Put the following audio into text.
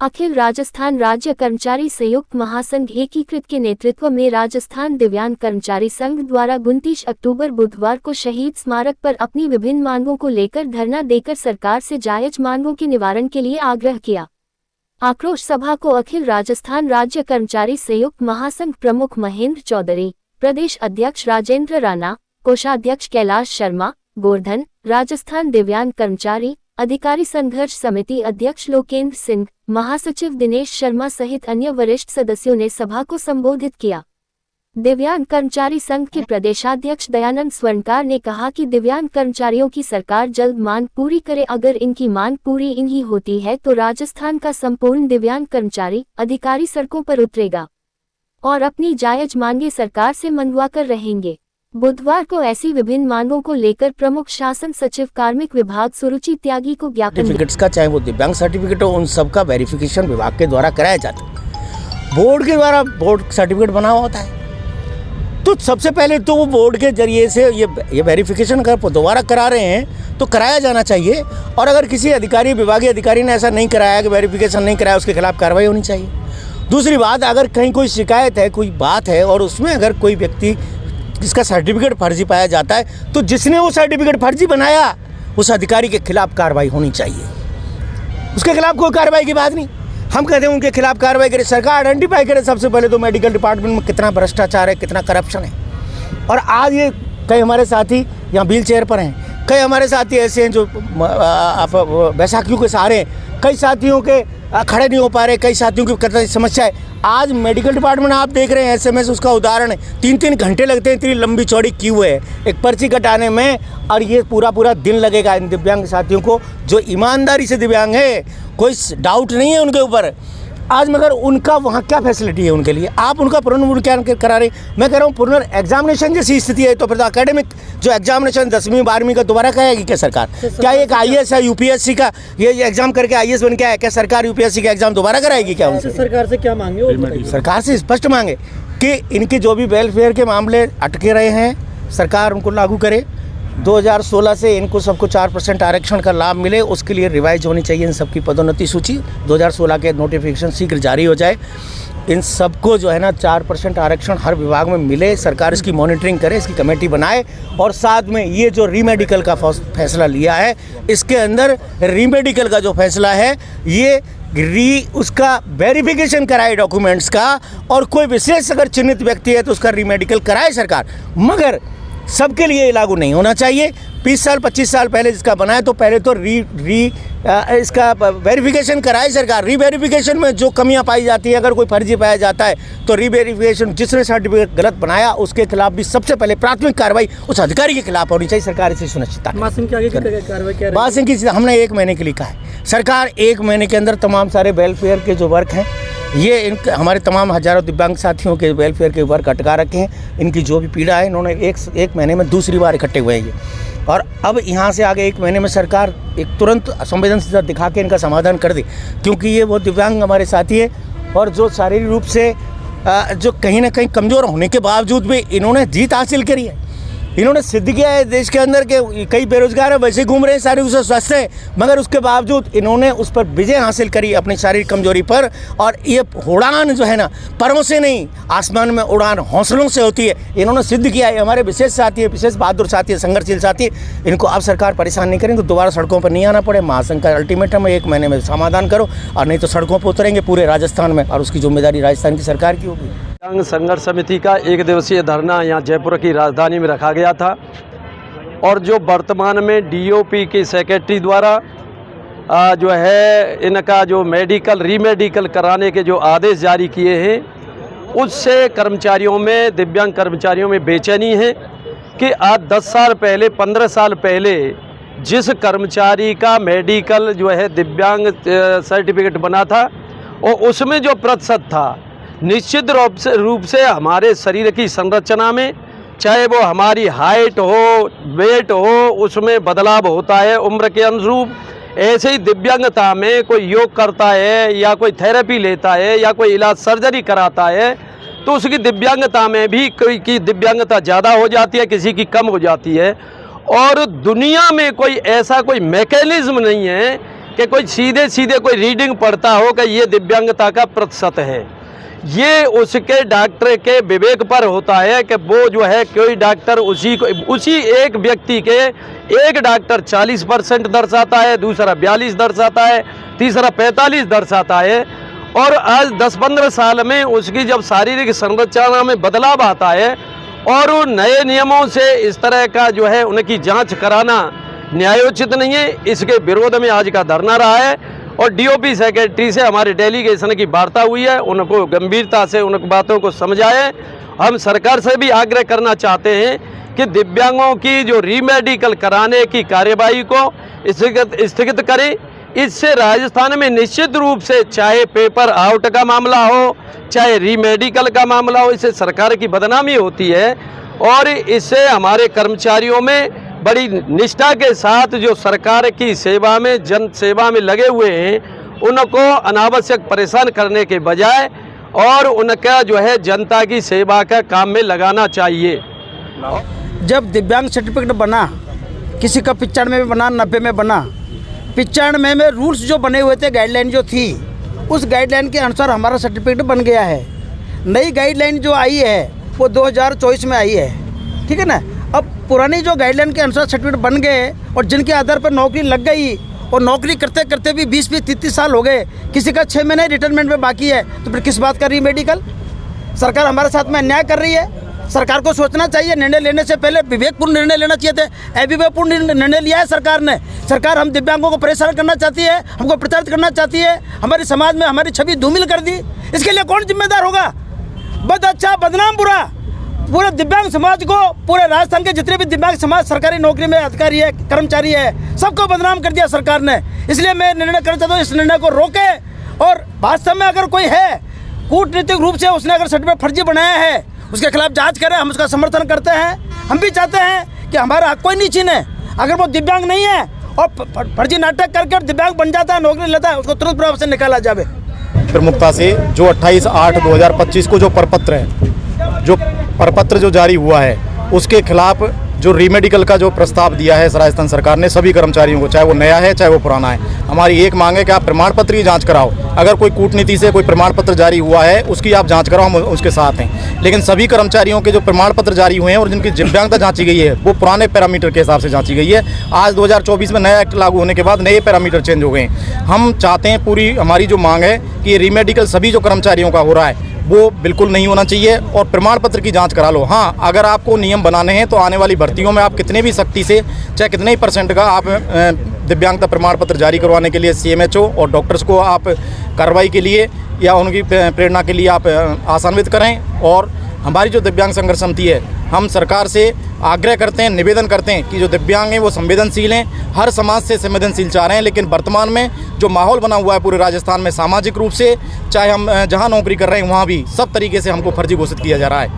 अखिल राजस्थान राज्य कर्मचारी संयुक्त महासंघ एकीकृत के नेतृत्व में राजस्थान दिव्यांग कर्मचारी संघ द्वारा 29 अक्टूबर बुधवार को शहीद स्मारक पर अपनी विभिन्न मांगों को लेकर धरना देकर सरकार से जायज मांगों के निवारण के लिए आग्रह किया। आक्रोश सभा को अखिल राजस्थान राज्य कर्मचारी संयुक्त महासंघ प्रमुख महेंद्र चौधरी, प्रदेश अध्यक्ष राजेंद्र राणा, कोषाध्यक्ष कैलाश शर्मा, गोवर्धन, राजस्थान दिव्यांग कर्मचारी अधिकारी संघर्ष समिति अध्यक्ष लोकेंद्र सिंह, महासचिव दिनेश शर्मा सहित अन्य वरिष्ठ सदस्यों ने सभा को संबोधित किया। दिव्यांग कर्मचारी संघ के प्रदेशाध्यक्ष दयानंद स्वर्णकार ने कहा कि दिव्यांग कर्मचारियों की सरकार जल्द मांग पूरी करे। अगर इनकी मांग पूरी नहीं होती है तो राजस्थान का संपूर्ण दिव्यांग कर्मचारी अधिकारी सड़कों पर उतरेगा और अपनी जायज मांगे सरकार से मनवा कर रहेंगे। बुधवार को ऐसी विभिन्न मांगों को लेकर प्रमुख शासन सचिव कार्मिक विभाग सुरुचि त्यागी को ज्ञापन सर्टिफिकेट्स का, चाहे वो दिव्यांग सर्टिफिकेट हो, उन सब का वेरिफिकेशन विभाग के द्वारा कराया जाता है। बोर्ड के द्वारा बोर्ड सर्टिफिकेट बना हुआ होता है, तो सबसे पहले तो वो बोर्ड के जरिए से ये वेरिफिकेशन अगर दोबारा करा रहे हैं तो कराया जाना चाहिए। और अगर किसी अधिकारी, विभागीय अधिकारी ने ऐसा नहीं कराया कि वेरिफिकेशन नहीं कराया, उसके खिलाफ कार्रवाई होनी चाहिए। दूसरी बात, अगर कहीं कोई शिकायत है, कोई बात है और उसमें अगर कोई व्यक्ति जिसका सर्टिफिकेट फर्जी पाया जाता है तो जिसने वो सर्टिफिकेट फर्जी बनाया उस अधिकारी के खिलाफ कार्रवाई होनी चाहिए। उसके खिलाफ कोई कार्रवाई की बात नहीं, हम कहते हैं उनके खिलाफ कार्रवाई करे, सरकार आइडेंटिफाई करे सबसे पहले तो मेडिकल डिपार्टमेंट में कितना भ्रष्टाचार है, कितना करप्शन है। और आज ये कई हमारे साथी यहाँ व्हील चेयर पर हैं, कई हमारे साथी ऐसे हैं जो बैसाखियों के सहारे हैं, कई साथियों के खड़े नहीं हो पा रहे, कई साथियों की कितनी समस्या है। आज मेडिकल डिपार्टमेंट आप देख रहे हैं, एसएमएस उसका उदाहरण है, 3-3 घंटे लगते हैं, इतनी लंबी चौड़ी क्यू है एक पर्ची कटाने में, और ये पूरा दिन लगेगा इन दिव्यांग साथियों को जो ईमानदारी से दिव्यांग है, कोई डाउट नहीं है उनके ऊपर। आज मगर उनका वहाँ क्या फैसिलिटी है उनके लिए, आप उनका पुनर्मूल्यांकन करा रहे। मैं कह रहा हूँ पुनर्एग्जामिनेशन जैसी स्थिति है तो फिर एकेडमिक जो एग्जामिनेशन 10वीं 12वीं का दोबारा कराएगी क्या सरकार? क्या एक IAS है, यूपीएससी का ये एग्जाम करके IAS बन के आया, क्या सरकार यूपीएससी का एग्जाम दोबारा कराएगी क्या? उनसे सरकार से क्या मांगे? सरकार से स्पष्ट मांगे कि इनके जो भी वेलफेयर के मामले अटके रहे हैं सरकार उनको लागू करे। 2016 से इनको सबको 4% आरक्षण का लाभ मिले, उसके लिए रिवाइज होनी चाहिए इन सबकी पदोन्नति सूची। 2016 के नोटिफिकेशन शीघ्र जारी हो जाए, इन सबको जो है ना 4% आरक्षण हर विभाग में मिले, सरकार इसकी मॉनिटरिंग करे, इसकी कमेटी बनाए। और साथ में ये जो रीमेडिकल का फैसला लिया है, इसके अंदर रीमेडिकल का जो फैसला है ये उसका वेरिफिकेशन कराए डॉक्यूमेंट्स का, और कोई विशेष अगर चिन्हित व्यक्ति है तो उसका रीमेडिकल कराए सरकार, मगर सबके लिए लागू नहीं होना चाहिए। 20 साल 25 साल पहले जिसका बनाए तो पहले तो इसका वेरिफिकेशन कराए सरकार। रीवेरिफिकेशन में जो कमियां पाई जाती है, अगर कोई फर्जी पाया जाता है तो रीवेरिफिकेशन जिसने सर्टिफिकेट गलत बनाया उसके खिलाफ भी सबसे पहले प्राथमिक कार्रवाई उस अधिकारी के खिलाफ होनी चाहिए। सरकार इसे सुनिश्चित बात की हमने 1 महीने के लिए कहा है, सरकार 1 महीने के अंदर तमाम सारे वेलफेयर के जो वर्क हैं, ये हमारे तमाम हजारों दिव्यांग साथियों के वेलफेयर के वर्क अटका रखे हैं। इनकी जो भी पीड़ा है इन्होंने एक महीने में दूसरी बार इकट्ठे हुए हैं ये, और अब यहाँ से आगे 1 महीने में सरकार एक तुरंत संवेदनशीलता दिखा के इनका समाधान कर दे, क्योंकि ये वो दिव्यांग हमारे साथी है और जो शारीरिक रूप से जो कहीं ना कहीं कमज़ोर होने के बावजूद भी इन्होंने जीत हासिल करी है। इन्होंने सिद्ध किया है देश के अंदर के कई बेरोजगार है वैसे घूम रहे हैं, शारीरिक रूप से स्वस्थ है, मगर उसके बावजूद इन्होंने उस पर विजय हासिल करी अपनी शारीरिक कमजोरी पर। और ये उड़ान जो है ना परों से नहीं, आसमान में उड़ान हौसलों से होती है, इन्होंने सिद्ध किया है। हमारे विशेष साथी है, विशेष बहादुर साथी है, संघर्षशील साथी है, इनको अब सरकार परेशान नहीं करेंगे तो दोबारा सड़कों पर नहीं आना पड़े। महासंघ का अल्टीमेटम है 1 महीने में समाधान करो, और नहीं तो सड़कों पर उतरेंगे पूरे राजस्थान में, और उसकी जिम्मेदारी राजस्थान की सरकार की होगी। दिव्यांग संघर्ष समिति का 1 दिवसीय धरना यहाँ जयपुर की राजधानी में रखा गया था, और जो वर्तमान में DOP की सेक्रेटरी द्वारा जो है इनका जो रीमेडिकल कराने के जो आदेश जारी किए हैं, उससे कर्मचारियों में, दिव्यांग कर्मचारियों में बेचैनी है कि आज 10 साल पहले, 15 साल पहले जिस कर्मचारी का मेडिकल जो है दिव्यांग सर्टिफिकेट बना था, और उसमें जो प्रतिशत था निश्चित रूप से हमारे शरीर की संरचना में, चाहे वो हमारी हाइट हो, वेट हो, उसमें बदलाव होता है उम्र के अनुरूप। ऐसे ही दिव्यांगता में कोई योग करता है या कोई थेरेपी लेता है या कोई इलाज सर्जरी कराता है तो उसकी दिव्यांगता में भी कोई की दिव्यांगता ज़्यादा हो जाती है, किसी की कम हो जाती है। और दुनिया में कोई ऐसा कोई मैकेनिज्म नहीं है कि कोई सीधे सीधे कोई रीडिंग पढ़ता हो कि ये दिव्यांगता का प्रतिशत है। ये उसके डॉक्टर के विवेक पर होता है कि वो जो है कोई डॉक्टर उसी एक व्यक्ति के एक डॉक्टर 40% दर्शाता है, दूसरा 42 दर्शाता है, तीसरा 45 दर्शाता है। और आज 10-15 साल में उसकी जब शारीरिक संरचना में बदलाव आता है और उन नए नियमों से इस तरह का जो है उनकी जांच कराना न्यायोचित नहीं है। इसके विरोध में आज का धरना रहा है और डीओपी सेक्रेटरी से हमारे डेलीगेशन की वार्ता हुई है, उनको गंभीरता से उन बातों को समझाएं। हम सरकार से भी आग्रह करना चाहते हैं कि दिव्यांगों की जो रीमेडिकल कराने की कार्यवाही को स्थगित करें। इससे राजस्थान में निश्चित रूप से चाहे पेपर आउट का मामला हो, चाहे रीमेडिकल का मामला हो, इससे सरकार की बदनामी होती है और इससे हमारे कर्मचारियों में बड़ी निष्ठा के साथ जो सरकार की सेवा में, जन सेवा में लगे हुए हैं, उनको अनावश्यक परेशान करने के बजाय और उनका जो है जनता की सेवा का काम में लगाना चाहिए। जब दिव्यांग सर्टिफिकेट बना, किसी का 95 में बना, 90 में बना, 95 में रूल्स जो बने हुए थे, गाइडलाइन जो थी, उस गाइडलाइन के अनुसार हमारा सर्टिफिकेट बन गया है। नई गाइडलाइन जो आई है वो 2024 में आई है, ठीक है ना। अब पुरानी जो गाइडलाइन के अनुसार सर्टिफिकेट बन गए और जिनके आधार पर नौकरी लग गई और नौकरी करते करते भी 20-30 साल हो गए, किसी का 6 महीने रिटायरमेंट में बाकी है, तो फिर किस बात का रीमेडिकल? सरकार हमारे साथ में अन्याय कर रही है। सरकार को सोचना चाहिए, निर्णय लेने से पहले विवेकपूर्ण निर्णय लेना चाहिए थे। अविवेकपूर्ण निर्णय लिया है सरकार ने। सरकार हम दिव्यांगों को परेशान करना चाहती है, हमको प्रताड़ित करना चाहती है, हमारे समाज में हमारी छवि धूमिल कर दी। इसके लिए कौन जिम्मेदार होगा? बद अच्छा बदनाम बुरा, पूरे दिव्यांग समाज को, पूरे राजस्थान के जितने भी दिव्यांग समाज सरकारी नौकरी में अधिकारी है, कर्मचारी है, सबको बदनाम कर दिया सरकार ने। इसलिए मैं निर्णय करना चाहता हूँ, इस निर्णय को रोके और वास्तव में अगर कोई है कूटनीतिक रूप से उसने अगर सर्टिफिकेट फर्जी बनाया है, उसके खिलाफ जांच करें। हम उसका समर्थन करते हैं। हम भी चाहते हैं कि हमारा हक कोई नहीं छीने। अगर वो दिव्यांग नहीं है और फर्जी नाटक करके दिव्यांग बन जाता है, नौकरी लेता है, उसको तुरंत प्रभाव से निकाला जाए। प्रमुखता से जो 28/8/2025 को जो परपत्र जो जारी हुआ है, उसके खिलाफ जो रीमेडिकल का जो प्रस्ताव दिया है राजस्थान सरकार ने सभी कर्मचारियों को, चाहे वो नया है चाहे वो पुराना है, हमारी एक मांग है कि आप प्रमाण पत्र की जांच कराओ। अगर कोई कूटनीति से कोई प्रमाण पत्र जारी हुआ है उसकी आप जांच कराओ, हम उसके साथ हैं। लेकिन सभी कर्मचारियों के जो प्रमाण पत्र जारी हुए हैं और जिनकी दिव्यांगता जांची गई है वो पुराने पैरामीटर के हिसाब से जांची गई है। आज 2024 में नया एक्ट लागू होने के बाद नए पैरामीटर चेंज हो गए हैं। हम चाहते हैं, पूरी हमारी जो मांग है कि रीमेडिकल सभी जो कर्मचारियों का हो रहा है वो बिल्कुल नहीं होना चाहिए और प्रमाण पत्र की जांच करा लो। हाँ, अगर आपको नियम बनाने हैं तो आने वाली भर्तियों में आप कितने भी सख्ती से, चाहे कितने ही % का आप दिव्यांगता प्रमाण पत्र जारी करवाने के लिए CMHO और डॉक्टर्स को आप कार्रवाई के लिए या उनकी प्रेरणा के लिए आप आसान्वित करें। और हमारी जो दिव्यांग संघर्ष समिति है, हम सरकार से आग्रह करते हैं, निवेदन करते हैं कि जो दिव्यांग हैं वो संवेदनशील हैं, हर समाज से संवेदनशील चाह रहे हैं। लेकिन वर्तमान में जो माहौल बना हुआ है पूरे राजस्थान में सामाजिक रूप से, चाहे हम जहां नौकरी कर रहे हैं वहां भी सब तरीके से हमको फर्जी घोषित किया जा रहा है।